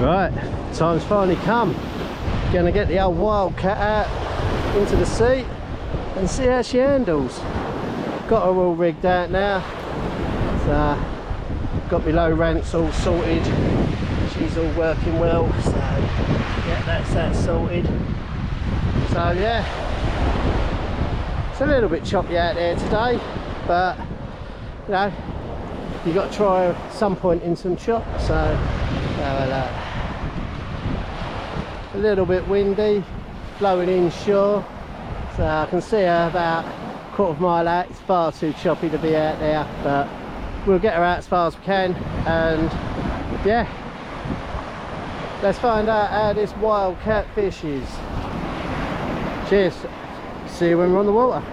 Right, time's finally come. Gonna get the old wildcat out into the sea and see how she handles. Got her all rigged out now. So, got my low rants all sorted. She's all working well, so yeah, that's sorted. So yeah, it's a little bit choppy out there today, but you know, you got to try at some point in some shots. So a little bit windy, blowing inshore, so I can see her about a quarter of a mile out. It's far too choppy to be out there, but we'll get her out as far as we can, and yeah, let's find out how this wildcat fish is. Cheers, see you when we're on the water.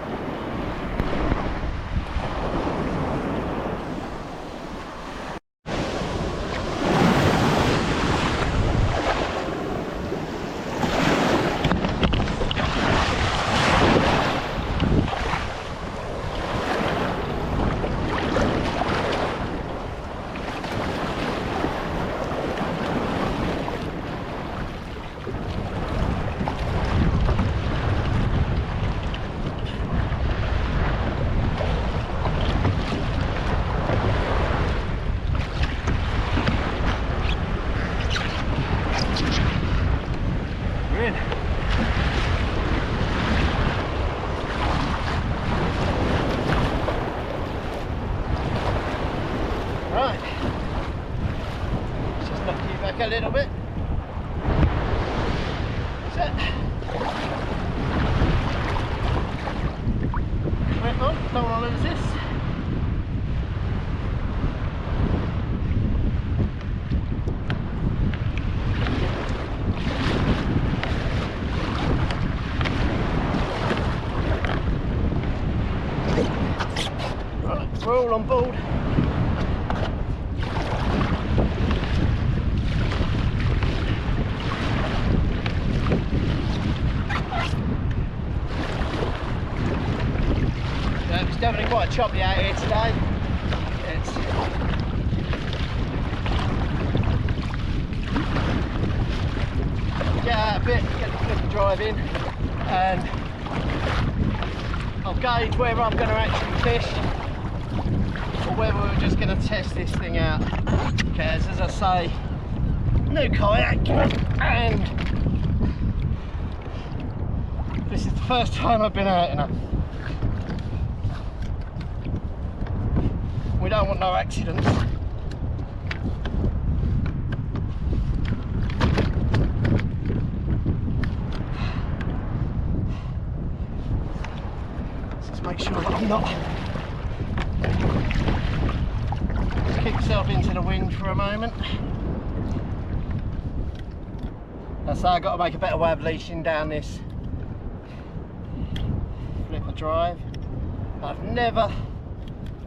Right, just knock you back a little bit. Set. Wait on, don't want to lose this. Right, we're all on board. It's definitely quite choppy out here today. Get out a bit, get the flipper drive in, and I'll gauge whether I'm going to actually fish or whether we're just going to test this thing out. Because as I say, new kayak, and this is the first time I've been out in it. We don't want no accidents. Let's just make sure that I'm not. Just keep yourself into the wind for a moment. So I've got to make a better way of leashing down this flipper drive. I've never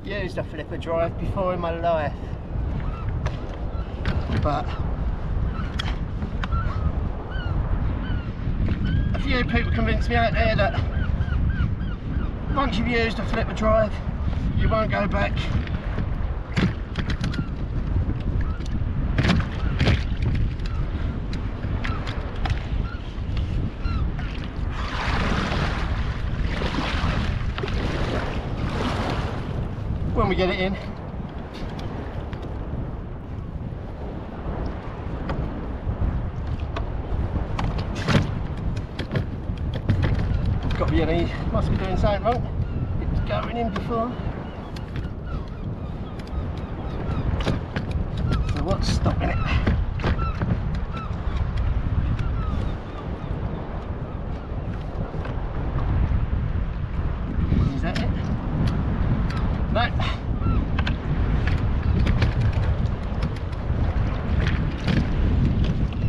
used a flipper drive before in my life, but a few people convinced me out there that once you've used a flipper drive you won't go back. When we get it in, got to be any, must be doing something wrong. It's going in before. So what's stopping it? Is that it? No.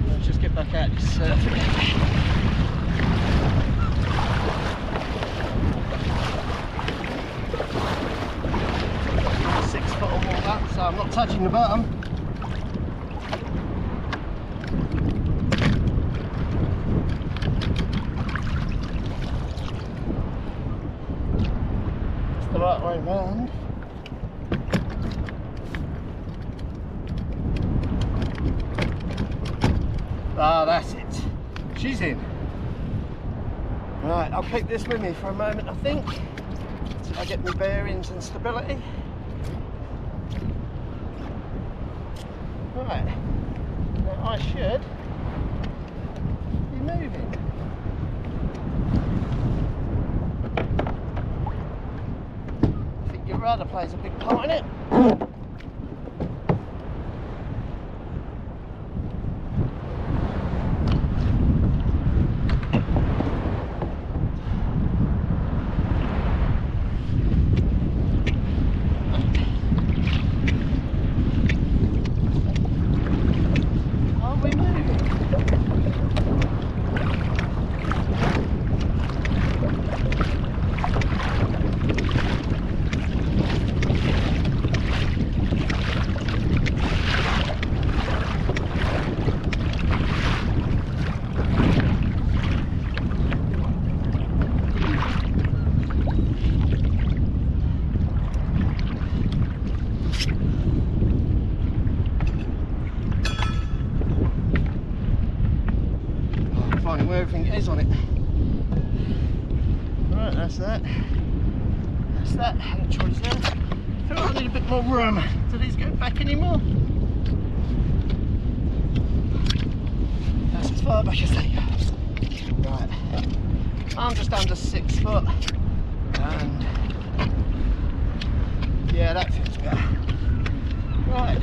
Let's just get back out this surf again. .6 of water, so I'm not touching the bottom. It's the right way round. Ah, that's it. She's in. Right, I'll keep this with me for a moment, I think, until I get my bearings and stability. Right, now I should be moving. I think your rudder plays a big part in it. Finding where everything is on it. Right, that's that. That's that. That trolley's there. I feel like I need a bit more room. Do these go back anymore? That's as far back as they go. Right. I'm just under 6 foot. And yeah, that feels better. Right.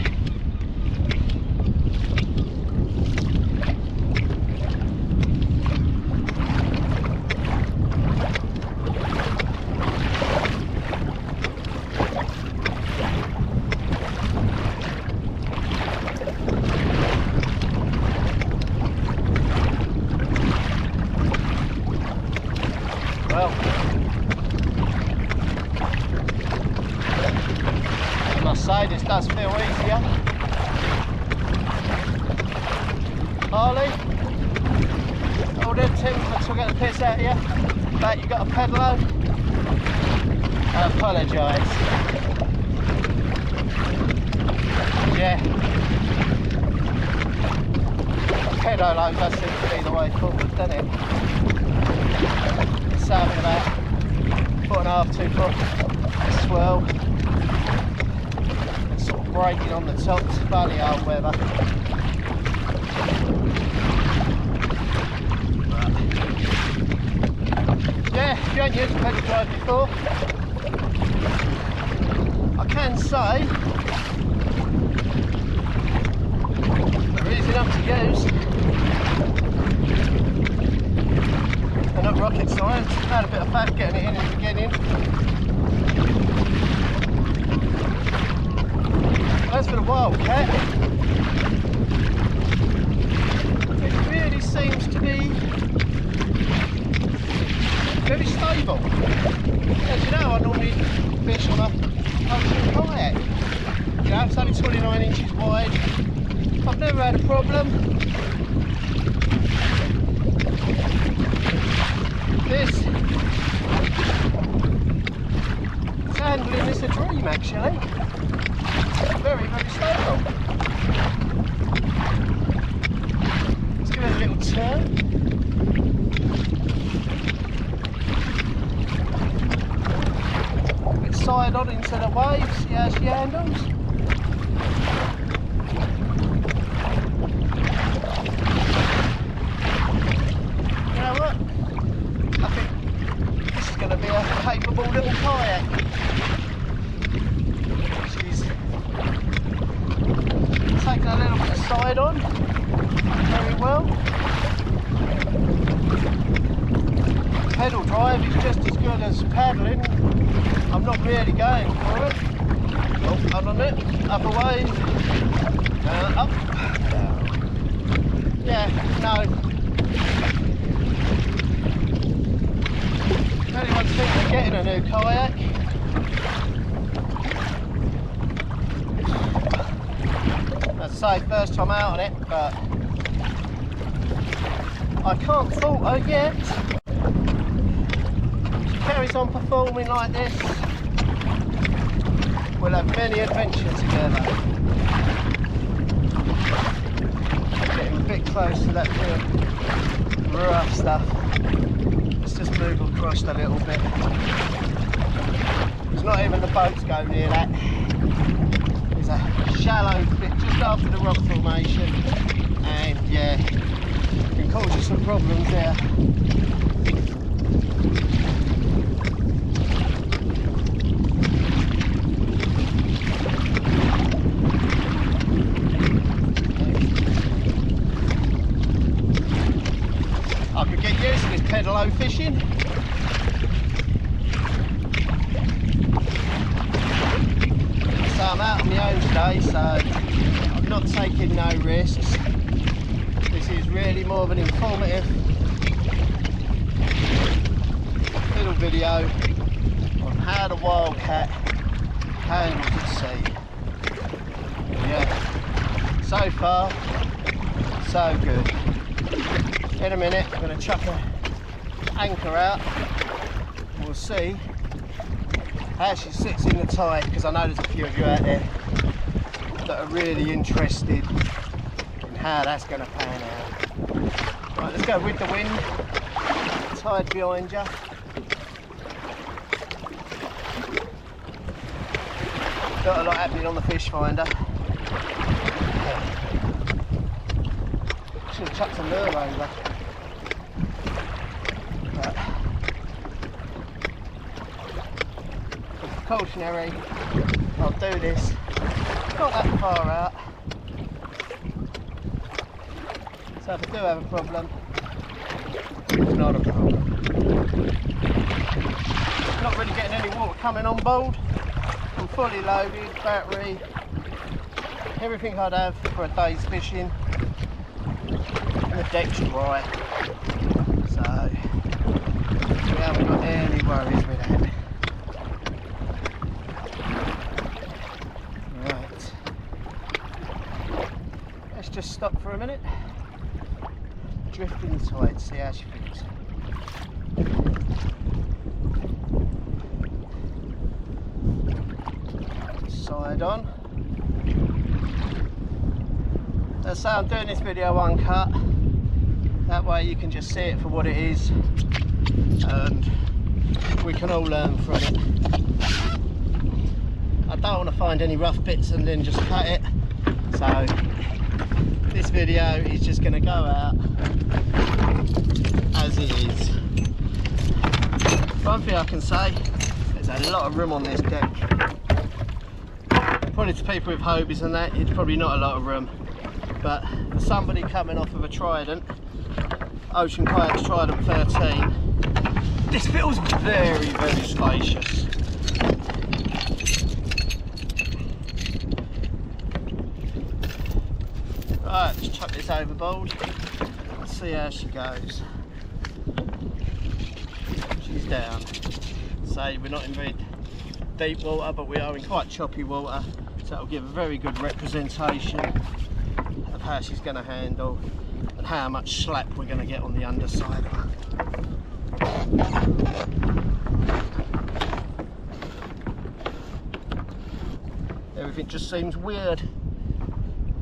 Well, I must say this does feel easier. Harley, all them Tim took the piss out of you, but you got a pedalo. I apologise. Yeah, a pedalo does seem to be the way forward, doesn't it? It's having about 1.5 to 2 foot swirl. It's sort of braking on the top, it's funny old weather. But yeah, if you ain't used a pedal drive before, I can say they're easy enough to use. They're not rocket science. Had a bit of faff getting it in the beginning. As for the wildcat, it really seems to be very stable. As you know, I normally fish on a ocean kayak. You know, it's only 29 inches wide. I've never had a problem. This handling is a dream, actually. Very, very stable. Let's give it a little turn. A bit side on into the waves, see how she handles. You know what? I think this is going to be a capable little kayak. She's taking a little bit of side on, very well. Pedal drive is just as good as paddling. I'm not really going for it. Oh, hold on it, up away, up, down. Yeah, no. If anyone's thinking of getting a new kayak, as I say, first time out on it, but I can't fault her yet. She carries on performing like this, we'll have many adventures together. Getting a bit closer. of that real rough stuff. Let's just move across a little bit. It's not even the boats go near that. There's a shallow bit just after the rock formation, and yeah, it can cause you some problems there. I could get used to this pedalo fishing. So I'm out on my own today, so I'm not taking no risks. This is really more of an informative little video on how the wildcat handles at sea. Yeah, so far so good. In a minute I'm going to chuck an anchor out and we'll see how she sits in the tide, because I know there's a few of you out there that are really interested in how that's going to pan out. Right, let's go with the wind. Tide behind you. Got a lot happening on the fish finder. Should have chucked a lure over. But precautionary, I'll do this. Not that far out. So if I do have a problem, it's not a problem. Not really getting any water coming on board. I'm fully loaded, battery, everything I'd have for a day's fishing. And the deck's dry. So we haven't got any worries with that. Right. Let's just stop for a minute. Drift in the tide, see how she feels. Side on. As I say, I'm doing this video uncut. That way you can just see it for what it is, and we can all learn from it. I don't want to find any rough bits and then just cut it. So this video is just going to go out as it is. One thing I can say, there's a lot of room on this deck. Probably to people with Hobies and that, it's probably not a lot of room. But for somebody coming off of a Trident, Ocean Kayaks Trident 13, this feels very, very spacious. Right, let's chuck this overboard and see how she goes. She's down. So we're not in very deep water, but we are in quite choppy water, so that'll give a very good representation of how she's going to handle and how much slap we're going to get on the underside of her. Everything just seems weird.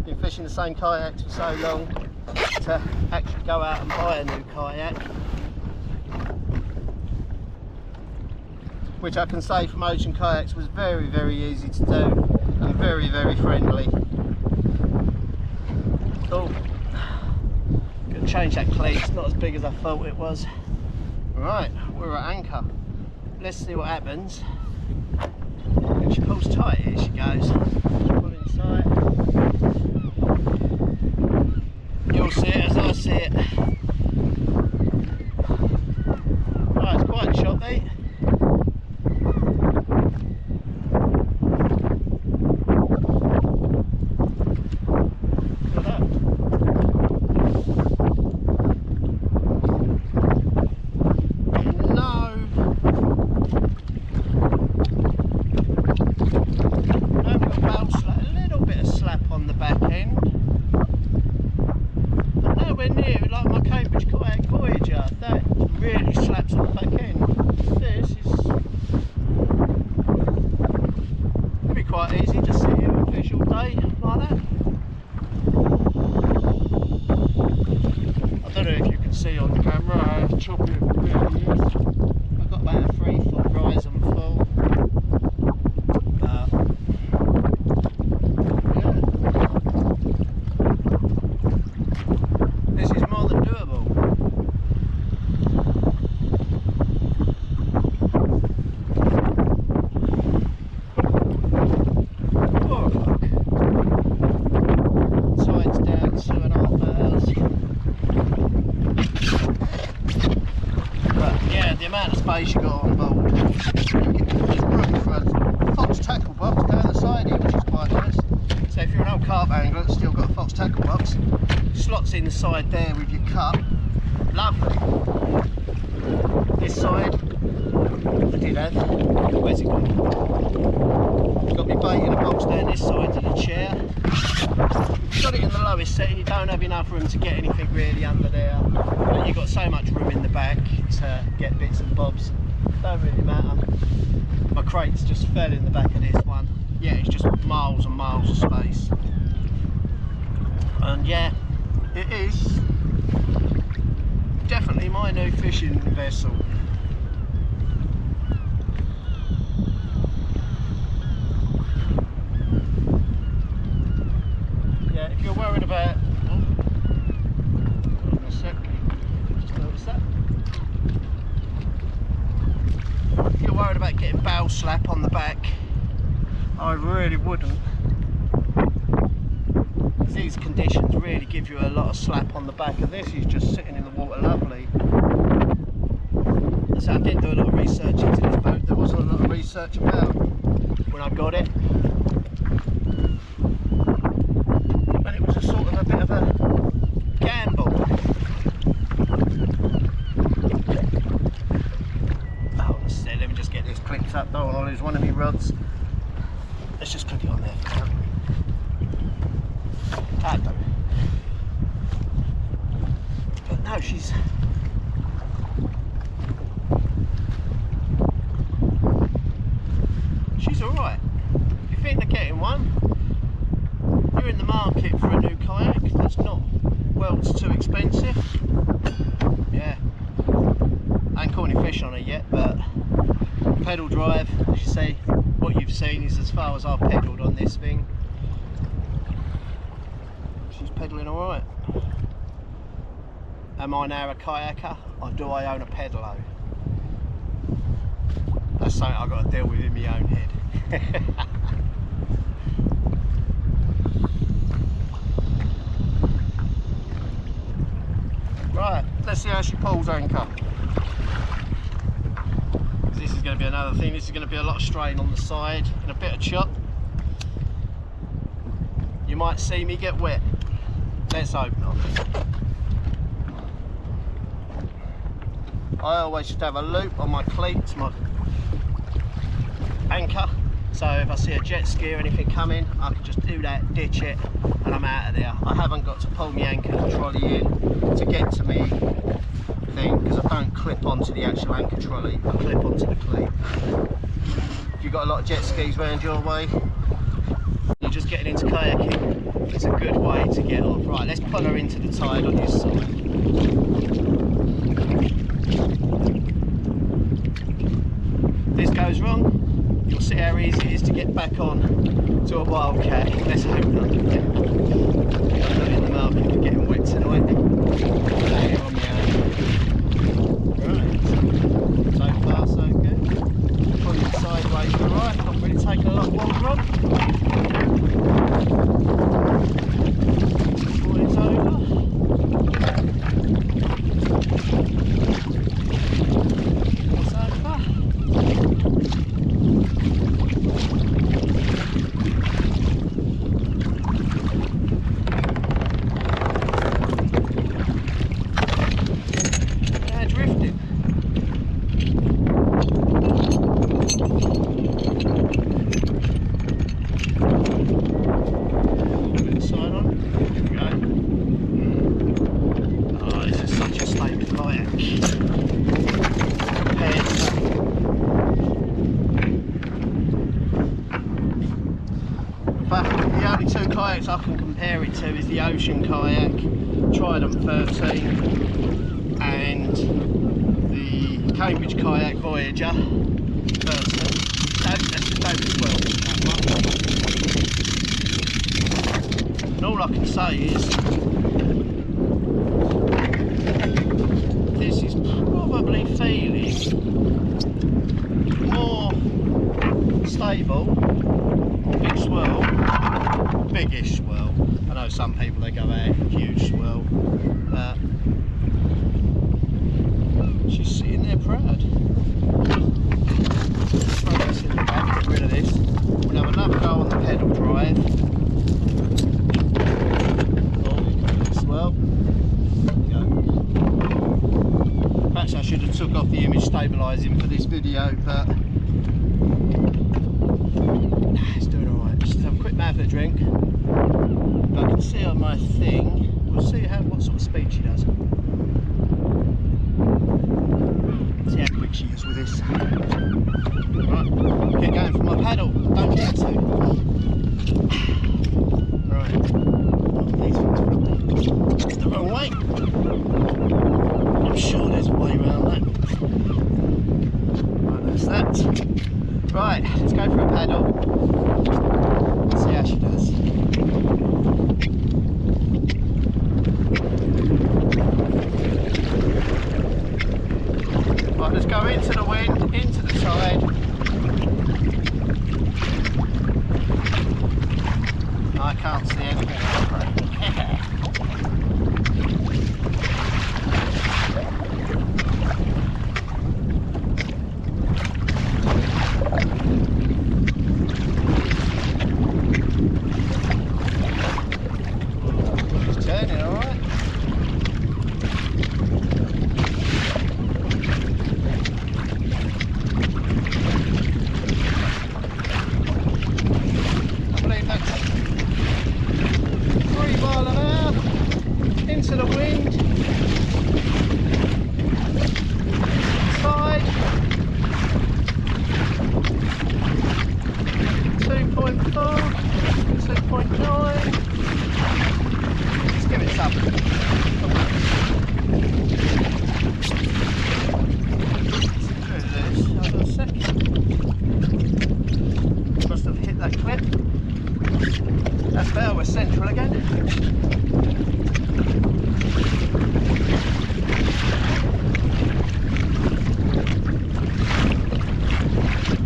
Been fishing the same kayaks for so long to actually go out and buy a new kayak, which I can say from Ocean Kayaks was very, very easy to do and very, very friendly. Oh, gonna change that cleat, it's not as big as I thought it was. Right, we're at anchor. Let's see what happens. If she pulls tight, here she goes. Pull in tight. You'll see it as I see it. Right, it's quite choppy. choppy it really is. I've got about a 3-foot rise and fall. Yeah. This is more than doable. The amount of space you got on board, there's room for a fox tackle box down the side here, which is quite nice. So if you're an old carp angler that's still got a fox tackle box, slots in the side there with your cup, lovely. This side, I did have, where's it gone? Got my bait in a box down this side of the chair. If you've got it in the lowest setting, you don't have enough room to get anything really under there, but you've got so much room in the back to get bits and bobs. Don't really matter. My crates just fell in the back of this one. Yeah, it's just miles and miles of space. And yeah, it is definitely my new fishing vessel. Yeah, if you're worried about, hold on a sec, just noticed that. If you're worried about getting bow slap on the back, I really wouldn't. Because these conditions really give you a lot of slap on the back, and this is just sitting in the water lovely. So I didn't do a lot of research into this boat. There wasn't a lot of research about when I got it. And it was a sort of a bit of a gamble. Oh, let me just get this clipped up. Don't want to lose one of my rods. Let's just clip it on there for now. That'll do. But no, she's alright. If you think of getting one, you're in the market for a new kayak that's not world's too expensive. Yeah, I ain't caught any fish on it yet, but pedal drive, as you see, what you've seen is as far as I've pedalled on this thing. She's pedalling alright. Am I now a kayaker, or do I own a pedalo? That's something I've got to deal with in my own head. Right, let's see how she pulls anchor. This is going to be another thing. This is going to be a lot of strain on the side and a bit of chop. You might see me get wet. Let's hope not. I always just have a loop on my cleats, my anchor, so if I see a jet ski or anything coming, I can just do that, ditch it, and I'm out of there. I haven't got to pull my anchor trolley in to get to me thing, because I don't clip onto the actual anchor trolley, I clip onto the cleat. If you've got a lot of jet skis around your way, you're just getting into kayaking, it's a good way to get off. Right, let's pull her into the tide on this side. If this goes wrong, you'll see how easy it is to get back on to a wildcat. Let's hope not. I'm not in the market for getting wet tonight. Here on my own. Right, so far so good. Pulling it sideways to the right, not really taking a lot of water on. Before it's over. It's over. The only two kayaks I can compare it to is the Ocean kayak, Trident 13. and the Cambridge Kayak Voyager person. That's just David as well, that one. And all I can say is this is probably feeling more stable on big swirl, biggish swirl. I know some people they go out huge swirl, but she's sitting there proud. Throw this in the back, get rid of this. We'll have another go on the pedal drive. Swirl. Perhaps I should have took off the image stabilising for this video, but it's doing alright. Just have a quick mouth of a drink. I can see on my thing, we'll see what sort of speed she does. See how quick she is with this. Right, get going for my paddle, don't need to. Right, these things are the wrong way. I'm sure there's a way around that. Right, that's that. Right, let's go for a paddle. See how she does. Right, let's go into the wind, into the tide. I can't see anything. Into the wind, side, 2.4, 2.9, let's give it some. Hold on a second. Must have hit that clip. That's better, we're central again.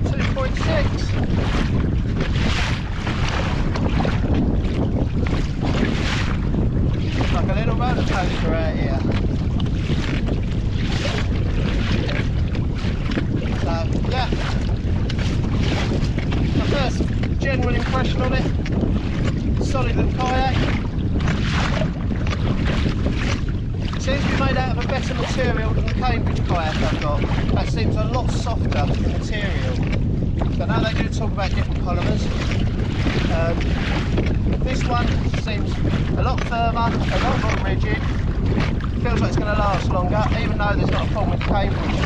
2.6. Like a little roller coaster out here. So yeah, my first general impression on it. Solid little kayak. Seems to be made out of a better material than the Cambridge kayak I've got. That seems a lot softer material. So now they do talk about different polymers. This one seems a lot firmer, a lot more rigid. Feels like it's going to last longer, even though there's not a problem with Cambridge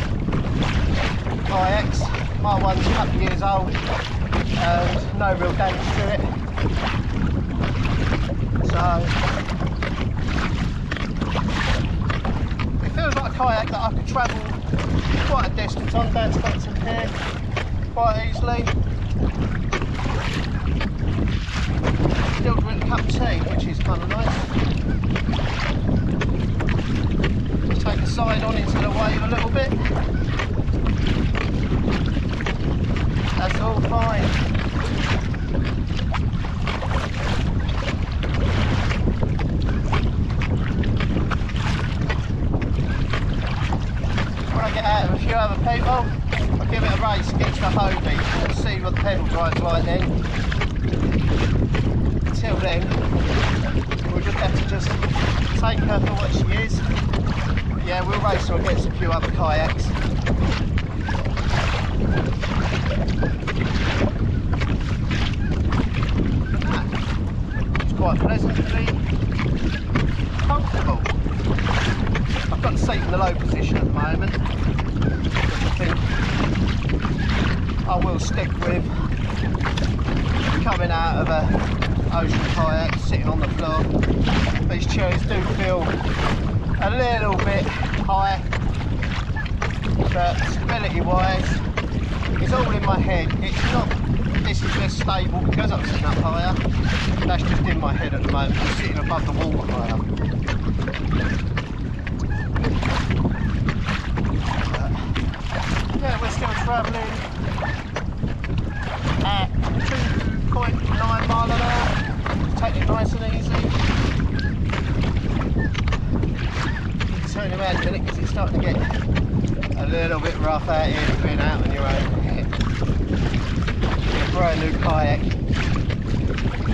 kayaks. My one's a couple of years old and no real damage to it. So it feels like a kayak that I could travel quite a distance on, down to Stockton here quite easily. Still drink a cup of tea, which is kind of nice. Just take the side on into the wave a little bit. That's all fine. When I get out of a few other people, I'll give it a race against the Hobie and see what the pedal drive's like then. Until then, we'll just have to take her for what she is. But yeah, we'll race her against a few other kayaks. It's quite pleasantly comfortable. I've got the seat in the low position at the moment. I think I will stick with coming out of a ocean kayak, sitting on the floor. These chairs do feel a little bit high, but stability wise it's all in my head. It's not, this is less stable because I'm sitting up higher. That's just in my head at the moment. I'm sitting above the water higher. Yeah, we're still travelling at 2.9 mile an hour. Take it nice and easy. Turn around a minute because it's starting to get a little bit rough out here, being out on your own. A brand new kayak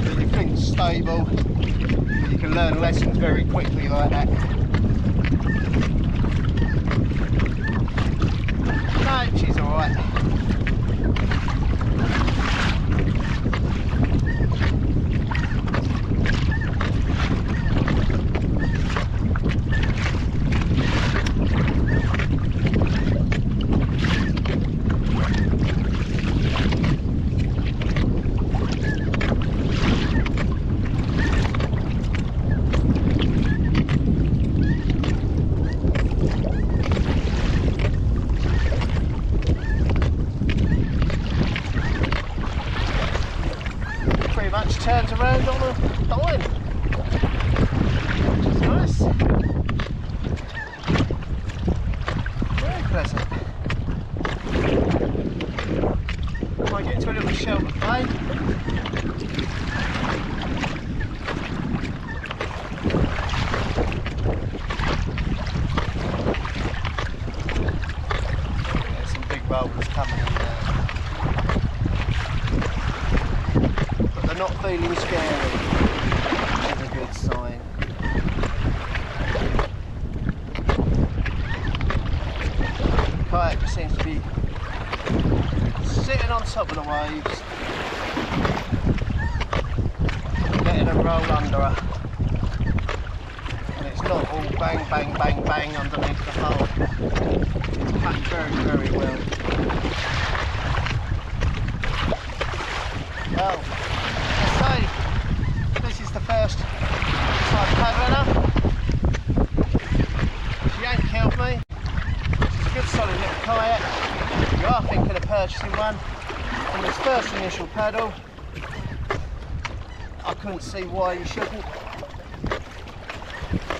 that you think is stable, but you can learn lessons very quickly like that. No, she's alright. Turns around on a dime, which is nice. Very pleasant. Might get into a little shelter bay. There's some big boulders coming in there. Not feeling scary, which is a good sign. The kayak seems to be sitting on top of the waves, letting her roll under her, and it's not all bang bang bang bang underneath the hull. It's packed very very well. Well, this is the first time paddling her. She ain't killed me. She's a good solid little kayak. If you are thinking of purchasing one, from this first initial paddle, I couldn't see why you shouldn't.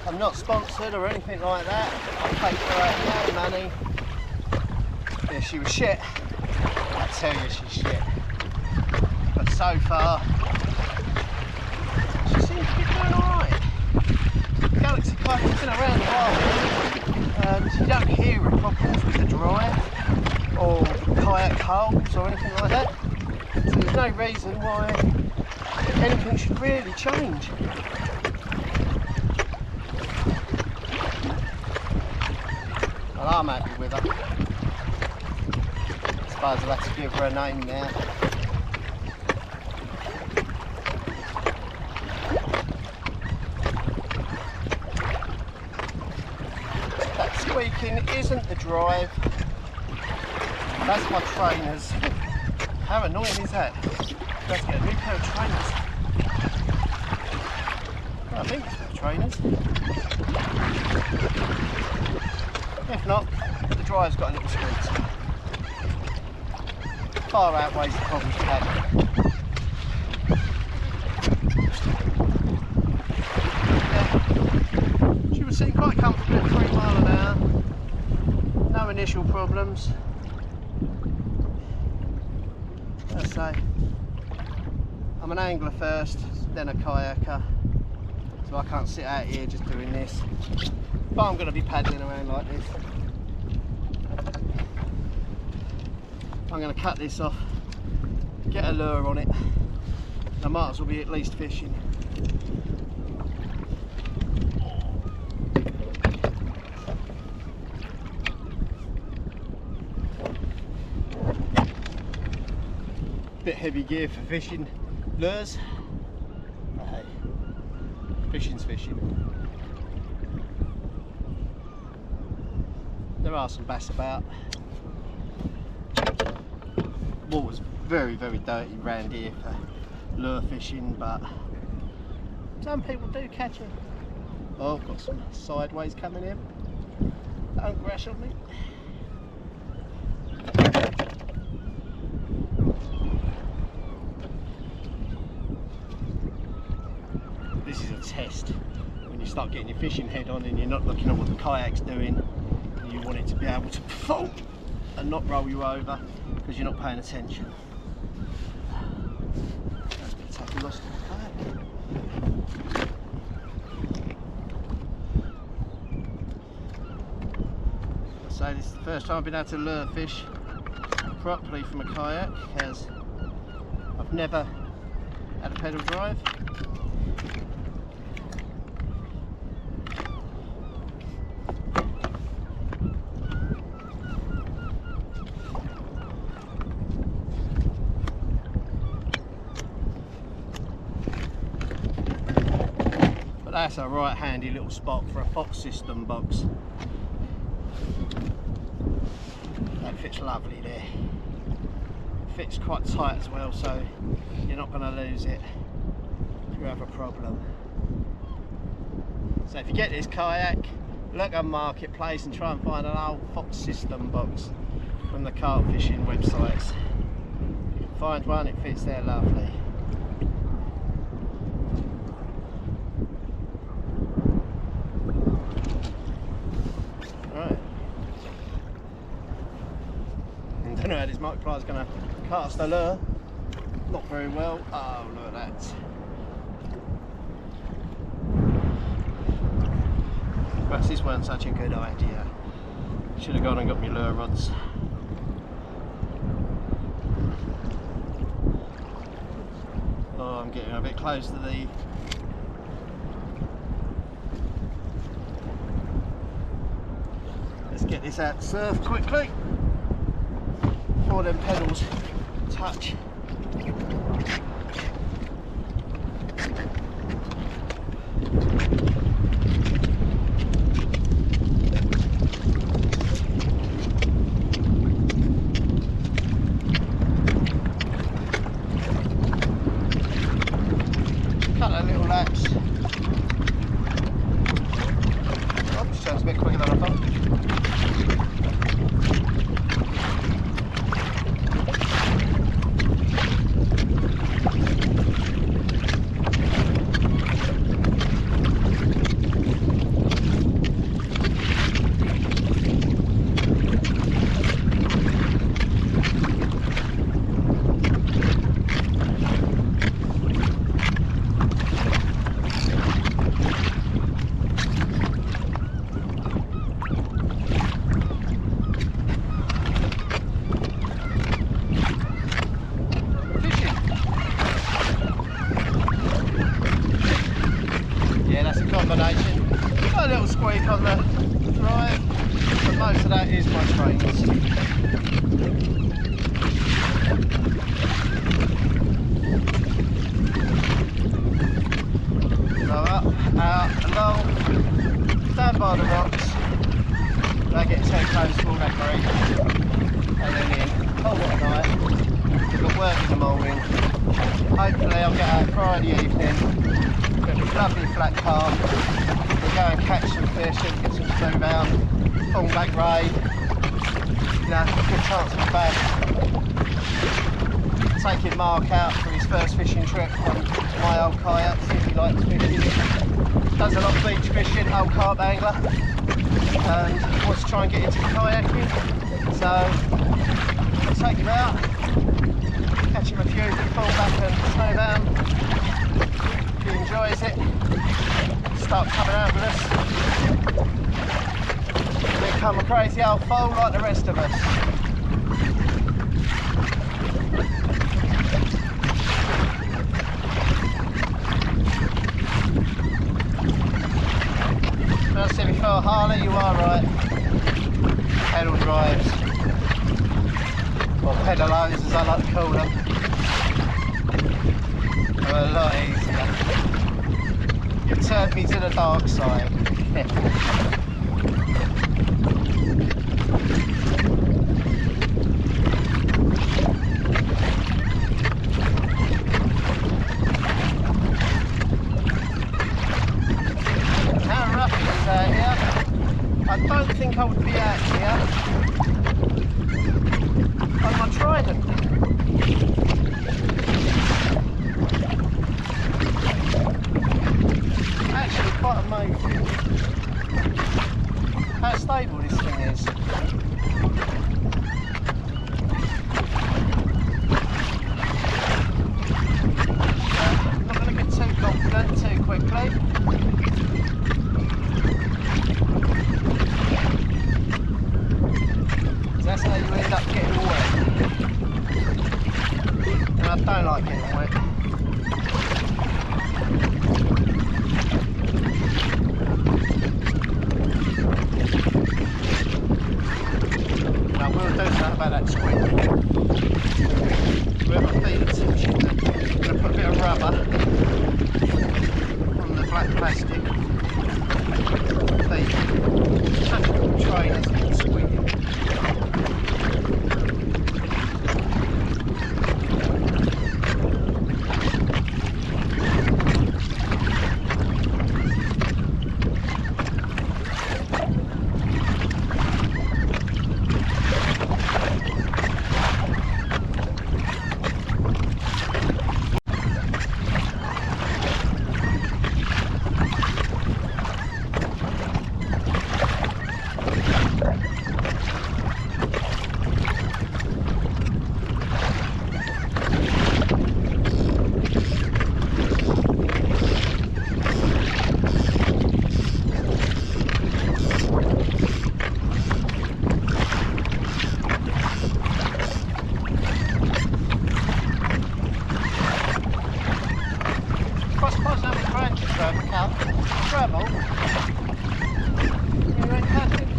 I'm not sponsored or anything like that. I paid for her out of money. If she was shit, I tell you she's shit. But so far, she seems to be doing alright. Galaxy kayak's been around a while, and you don't hear of problems with the drive or kayak hulls or anything like that. So there's no reason why anything should really change. Well, I'm happy with her. I suppose I'll have to give her a name now. Squeaking isn't the drive, that's my trainers. How annoying is that? Let's get a new pair of trainers. Well, I think it's for the trainers. If not, the drive's got a little squeak. Far outweighs the problems we had. She was sitting quite comfortably at 3 mile an hour. No initial problems. As I say, I'm an angler first, then a kayaker, so I can't sit out here just doing this. But I'm going to be paddling around like this. I'm going to cut this off, get a lure on it. I might as well be at least fishing. Bit heavy gear for fishing lures. But hey, fishing's fishing. There are some bass about. Water's very very dirty around here for lure fishing, but some people do catch them. Oh, I've got some sideways coming in. Don't crash on me. This is a test. When you start getting your fishing head on and you're not looking at what the kayak's doing, and you want it to be able to perform and not roll you over because you're not paying attention. That's a bit tough, lost the kayak. So this is the first time I've been able to lure fish properly from a kayak, as I've never had a pedal drive. But that's a right handy little spot for a Fox system box. That fits lovely there. Fits quite tight as well, so you're not going to lose it if you have a problem. So if you get this kayak, look on Marketplace and try and find an old Fox system box from the carp fishing websites. You can find one, it fits there lovely. Right. I don't know how this multiplier is going to cast a lure. Not very well. Oh, look at that. Perhaps this weren't such a good idea. Should have gone and got my lure rods. Oh, I'm getting a bit close to the... Let's get this out to surf quickly before them pedals touch. Couple of little laps. Oh, this sounds a bit quicker than I thought. Combination. Got a little squeak on the drive, but most of that is my trains. So up, out, along, stand by the rocks. Don't get too close to all that green. And then in. Oh, what a night. We've got work in the morning. Hopefully I'll get out Friday evening. Lovely flat calm. We'll go and catch some fish and get some food out. Fall back rain. You know, good chance of a bag. Taking Mark out for his first fishing trip on my old kayak, see if he likes fishing. Does a lot of beach fishing, old carp angler, and wants to try and get into kayaking. So we'll take him out, catch him a few, fall back and slow down. He enjoys it, start coming out with us, become a crazy old foal like the rest of us. As I said before, Harley, you are right. Pedal drives, or pedalos as I like to call them, are a lot easier. You've turned me to the dark side. How I don't think I would be out here on my trident. Actually quite amazing how stable this thing is. Not going to get too confident too quickly. That's how you end up getting wet. And I don't like getting wet. I will do something about that squid. Where my feet are touching, I'm going to put a bit of rubber on the black plastic feet. Touch the trainers and squid. Travel. You ain't cutting.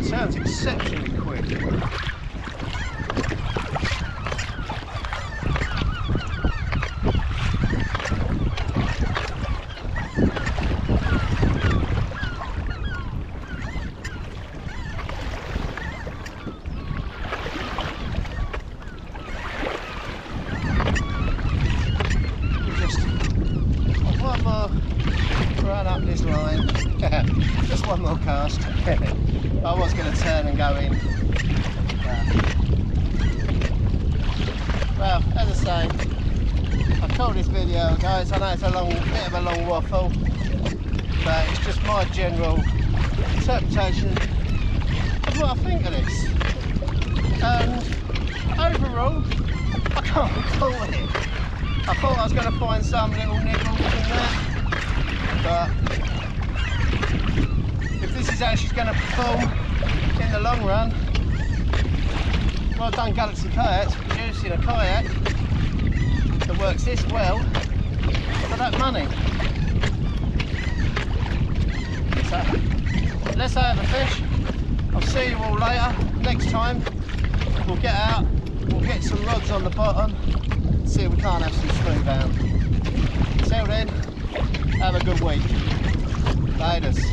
Sounds exceptionally quick. Just one more run up this line. Just one more cast. I was going to turn and go in. Well, as I say, I've called this video, guys. I know it's a bit of a long waffle, but it's just my general interpretation of what I think of this. And overall, I can't fault it. I thought I was going to find some little niggles in there, but if this is how she's going to perform in the long run, well done Galaxy Kayaks for producing a kayak that works this well for that money. So let's have a fish. I'll see you all later. Next time we'll get out, we'll get some rods on the bottom, see if we can't have some smooth down. Till then, have a good week. Laters.